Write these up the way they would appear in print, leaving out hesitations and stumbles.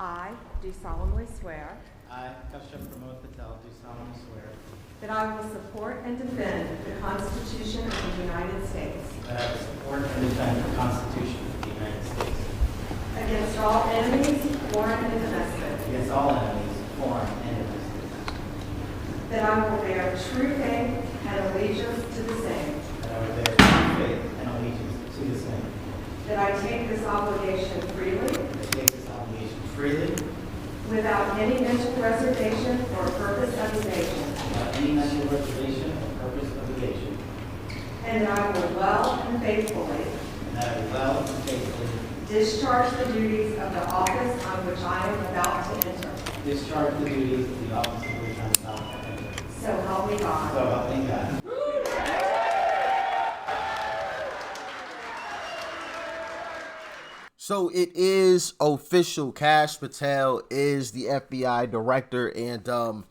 I do solemnly swear I, Kashyap Pramod Patel, do solemnly swear that I will support and defend the Constitution of the United States that I will support and defend the Constitution of the United States against all enemies, foreign and domestic, against all enemies, foreign and domestic, that I will bear true faith and allegiance to the same, that I will bear true faith and allegiance to the same, that I take this obligation freely, that I take this obligation freely, without any mental reservation or purpose of evasion, without any mental reservation or purpose of evasion, and that I will well and faithfully and that I will well and faithfully discharge the duties of the office on which I am about to enter. discharge the duties of the office of which I am about to enter. So help me God. So help me God. So it is official. Kash Patel is the FBI director, and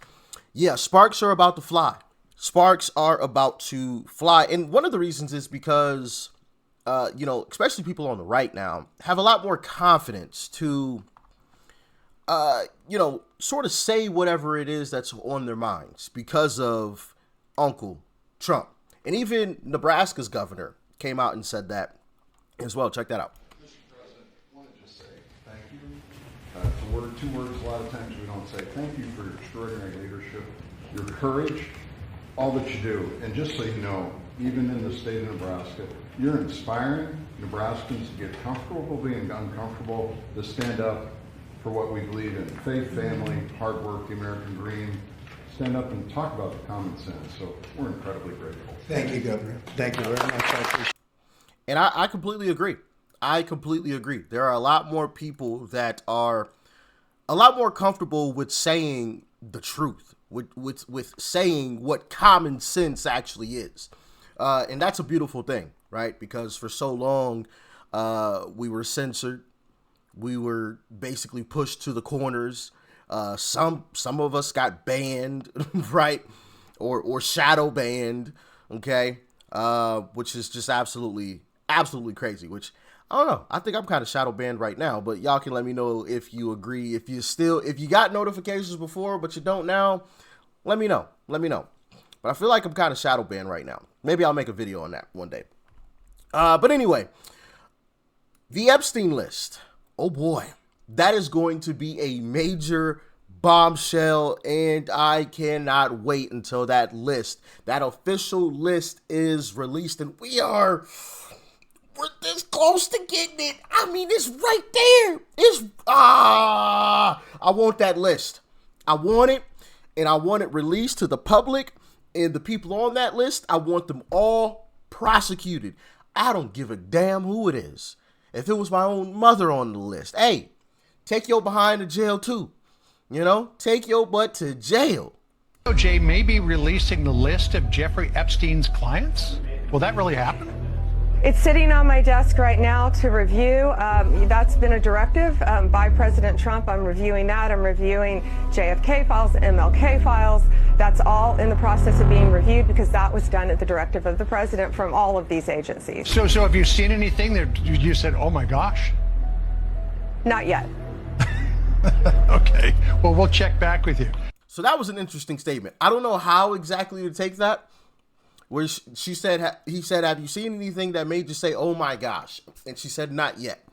yeah, sparks are about to fly. Sparks are about to fly, and one of the reasons is because especially people on the right now have a lot more confidence to sort of say whatever it is that's on their minds because of Uncle Trump. And even Nebraska's governor came out and said that as well. Check that out. Two words, a lot of times we don't say. Thank you for your extraordinary leadership, your courage, all that you do. And just so you know, even in the state of Nebraska, you're inspiring Nebraskans to get comfortable being uncomfortable, to stand up for what we believe in: faith, family, hard work, the American dream. Stand up and talk about the common sense. So we're incredibly grateful. Thank you, Governor. Thank you very much. I appreciate it. And I completely agree. I completely agree. There are a lot more people that are a lot more comfortable with saying the truth, with saying what common sense actually is. And that's a beautiful thing, right? Because for so long, we were censored. We were basically pushed to the corners. Some of us got banned, right? Or shadow banned, okay? Which is just absolutely crazy, which I don't know. I think I'm kind of shadow banned right now, but y'all can let me know if you agree. If you got notifications before, but you don't now, let me know. Let me know. But I feel like I'm kind of shadow banned right now. Maybe I'll make a video on that one day. But anyway, the Epstein list. Oh boy, that is going to be a major bombshell, and I cannot wait until that official list is released, and we're this close to getting it. I mean, it's right there. I want that list. I want it, and I want it released to the public, and the people on that list, I want them all prosecuted. I don't give a damn who it is. If it was my own mother on the list, hey, take your behind to jail too. Take your butt to jail. DOJ may be releasing the list of Jeffrey Epstein's clients. Will that really happen? It's sitting on my desk right now to review. That's been a directive by President Trump. I'm reviewing that. I'm reviewing JFK files, MLK files. That's all in the process of being reviewed because that was done at the directive of the president from all of these agencies. So have you seen anything that you said, oh my gosh? Not yet. Okay. Well, we'll check back with you. So that was an interesting statement. I don't know how exactly to take that. Where he said, have you seen anything that made you say, oh my gosh? And she said, not yet.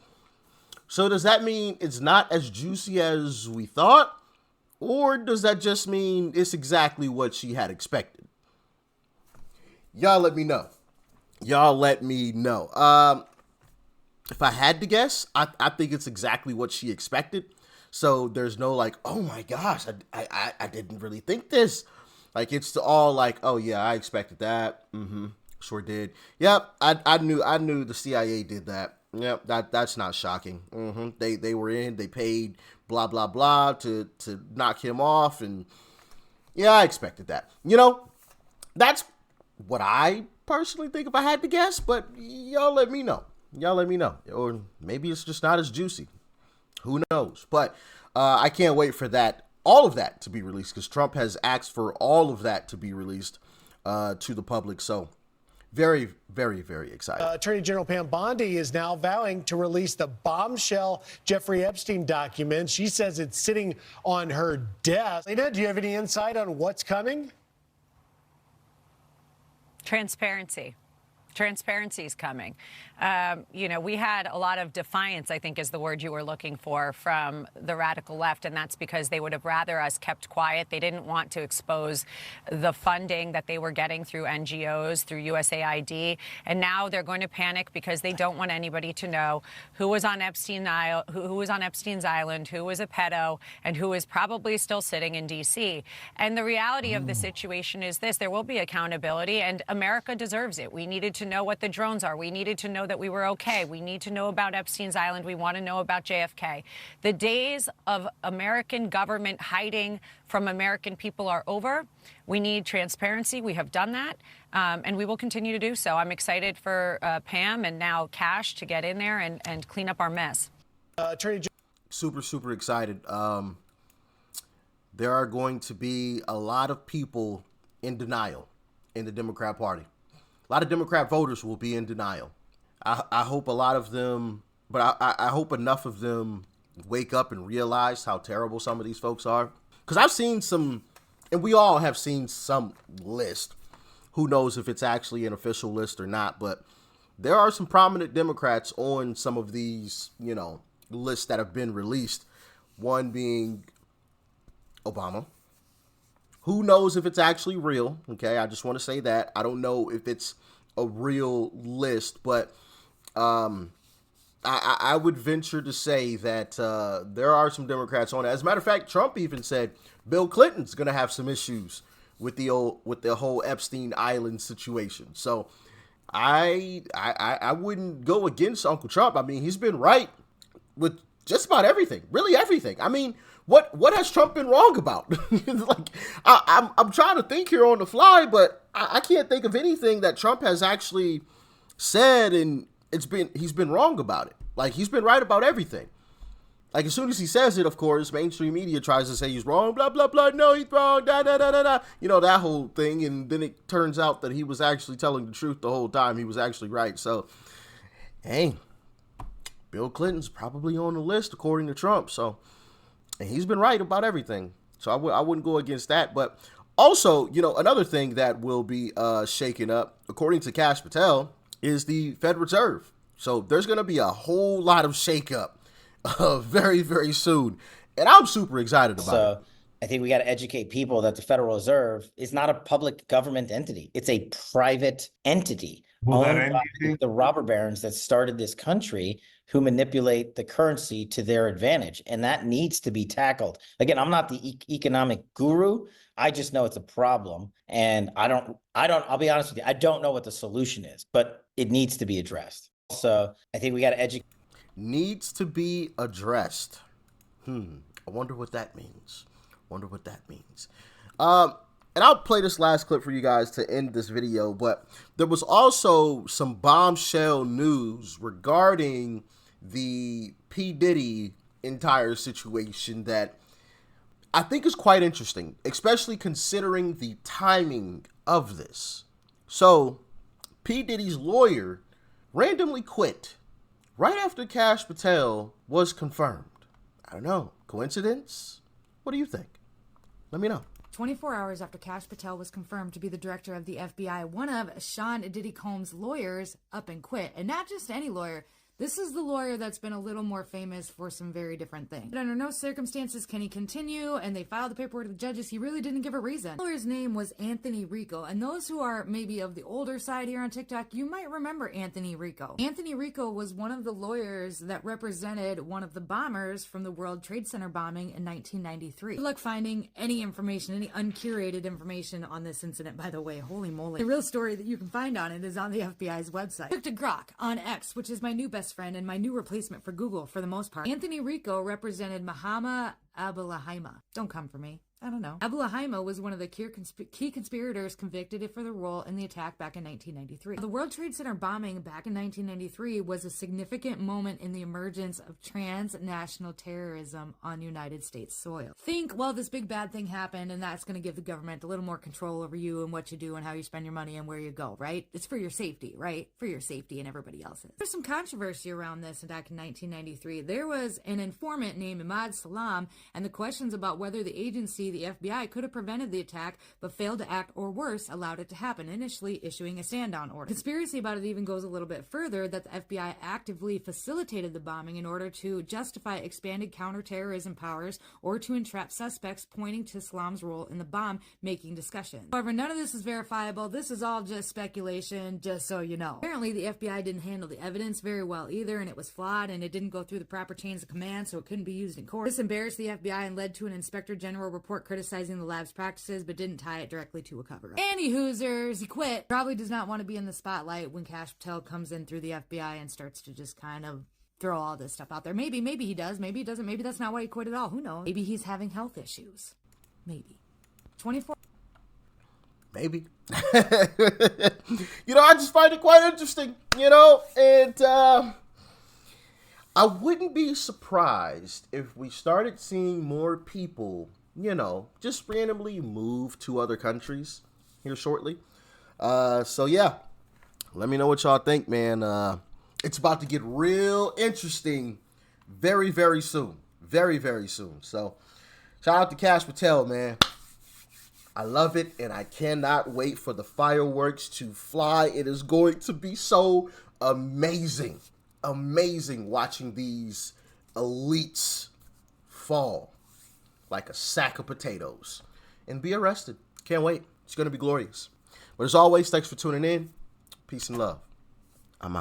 So does that mean it's not as juicy as we thought? Or does that just mean it's exactly what she had expected? Y'all let me know. If I had to guess, I think it's exactly what she expected. So there's no like, oh my gosh, I didn't really think this. Like, it's all like, oh yeah, I expected that. Sure did. Yep, I knew the CIA did that. Yep, that's not shocking. They were in, they paid blah blah blah to knock him off, and yeah, I expected that. That's what I personally think if I had to guess, but y'all let me know. Or maybe it's just not as juicy. Who knows? But I can't wait for all of that to be released, because Trump has asked for all of that to be released to the public. So very, very, very excited. Attorney General Pam Bondi is now vowing to release the bombshell Jeffrey Epstein document. She says it's sitting on her desk. Lena, do you have any insight on what's coming? Transparency. Transparency is coming. We had a lot of defiance, I think is the word you were looking for, from the radical left, and that's because they would have rather us kept quiet. They didn't want to expose the funding that they were getting through NGOs, through USAID, and now they're going to panic because they don't want anybody to know who was on Epstein's island, who was a pedo, and who is probably still sitting in D.C. And the reality of the situation is this: there will be accountability, and America deserves it. We needed to know what the drones are. We needed to know that we were okay. We need to know about Epstein's island. We want to know about JFK. The days of American government hiding from American people are over. We need transparency. We have done that, and we will continue to do so. I'm excited for Pam and now Cash to get in there and clean up our mess. Super, super excited. There are going to be a lot of people in denial in the Democrat Party. A lot of Democrat voters will be in denial. I hope a lot of them, but I hope enough of them wake up and realize how terrible some of these folks are. Because I've seen some, and we all have seen some list. Who knows if it's actually an official list or not, but there are some prominent Democrats on some of these, lists that have been released. One being Obama. Who knows if it's actually real? Okay, I just want to say that. I don't know if it's a real list, but I would venture to say that there are some Democrats on it. As a matter of fact, Trump even said Bill Clinton's going to have some issues with the whole Epstein Island situation. So I wouldn't go against Uncle Trump. I mean, he's been right with just about everything, really everything. I mean, what has Trump been wrong about? Like, I'm trying to think here on the fly, but I can't think of anything that Trump has actually said, and he's been wrong about it. Like, he's been right about everything. Like, as soon as he says it, of course, mainstream media tries to say he's wrong, blah, blah, blah, no, he's wrong, da, da, da, da, da. That whole thing, and then it turns out that he was actually telling the truth the whole time. He was actually right. So, hey, Bill Clinton's probably on the list, according to Trump, so... And he's been right about everything. So I wouldn't go against that. But also, another thing that will be shaken up, according to Kash Patel, is the Fed Reserve. So there's going to be a whole lot of shakeup very, very soon. And I'm super excited about it. So I think we got to educate people that the Federal Reserve is not a public government entity. It's a private entity owned by the robber barons that started this country, who manipulate the currency to their advantage. And that needs to be tackled. Again, I'm not the economic guru. I just know it's a problem. And I'll be honest with you, I don't know what the solution is, but it needs to be addressed. So I think we got to educate. Needs to be addressed. I wonder what that means. And I'll play this last clip for you guys to end this video, but there was also some bombshell news regarding the P. Diddy entire situation that I think is quite interesting, especially considering the timing of this. So, P. Diddy's lawyer randomly quit right after Kash Patel was confirmed. I don't know. Coincidence? What do you think? Let me know. 24 hours after Kash Patel was confirmed to be the director of the FBI, one of Sean Diddy Combs' lawyers up and quit. And not just any lawyer. This is the lawyer that's been a little more famous for some very different things. But under no circumstances can he continue, and they filed the paperwork with the judges. He really didn't give a reason. The lawyer's name was Anthony Rico, and those who are maybe of the older side here on TikTok, you might remember Anthony Rico. Anthony Rico was one of the lawyers that represented one of the bombers from the World Trade Center bombing in 1993. Good luck finding any information, any uncurated information on this incident, by the way. Holy moly. The real story that you can find on it is on the FBI's website. Took to Grok on X, which is my new best friend and my new replacement for Google for the most part. Anthony Rico represented Muhammad Abulahima. Don't come for me. I don't know. Abu Lahaima was one of the key conspirators convicted for the role in the attack back in 1993. The World Trade Center bombing back in 1993 was a significant moment in the emergence of transnational terrorism on United States soil. Think, well, this big bad thing happened and that's going to give the government a little more control over you and what you do and how you spend your money and where you go, right? It's for your safety, right? For your safety and everybody else's. There's some controversy around this back in 1993. There was an informant named Ahmad Salam, and the questions about whether the agency, the FBI, could have prevented the attack but failed to act, or worse, allowed it to happen, initially issuing a stand-down order. Conspiracy about it even goes a little bit further, that the FBI actively facilitated the bombing in order to justify expanded counterterrorism powers or to entrap suspects, pointing to Salam's role in the bomb-making discussion. However, none of this is verifiable. This is all just speculation, just so you know. Apparently, the FBI didn't handle the evidence very well either, and it was flawed, and it didn't go through the proper chains of command, so it couldn't be used in court. This embarrassed the FBI and led to an Inspector General report criticizing the lab's practices, but didn't tie it directly to a cover-up. Any Hoosers, he quit. Probably does not want to be in the spotlight when Kash Patel comes in through the FBI and starts to just kind of throw all this stuff out there. Maybe he does, maybe he doesn't, maybe that's not why he quit at all. Who knows? Maybe he's having health issues. Maybe. 24. Maybe. You know, I just find it quite interesting, you know, and I wouldn't be surprised if we started seeing more people, you know, just randomly move to other countries here shortly. So yeah, let me know what y'all think, man. It's about to get real interesting very, very soon. Very, very soon. So shout out to Kash Patel, man. I love it, and I cannot wait for the fireworks to fly. It is going to be so amazing. Amazing watching these elites fall like a sack of potatoes and be arrested. Can't wait. It's going to be glorious. But as always, thanks for tuning in. Peace and love. I'm out.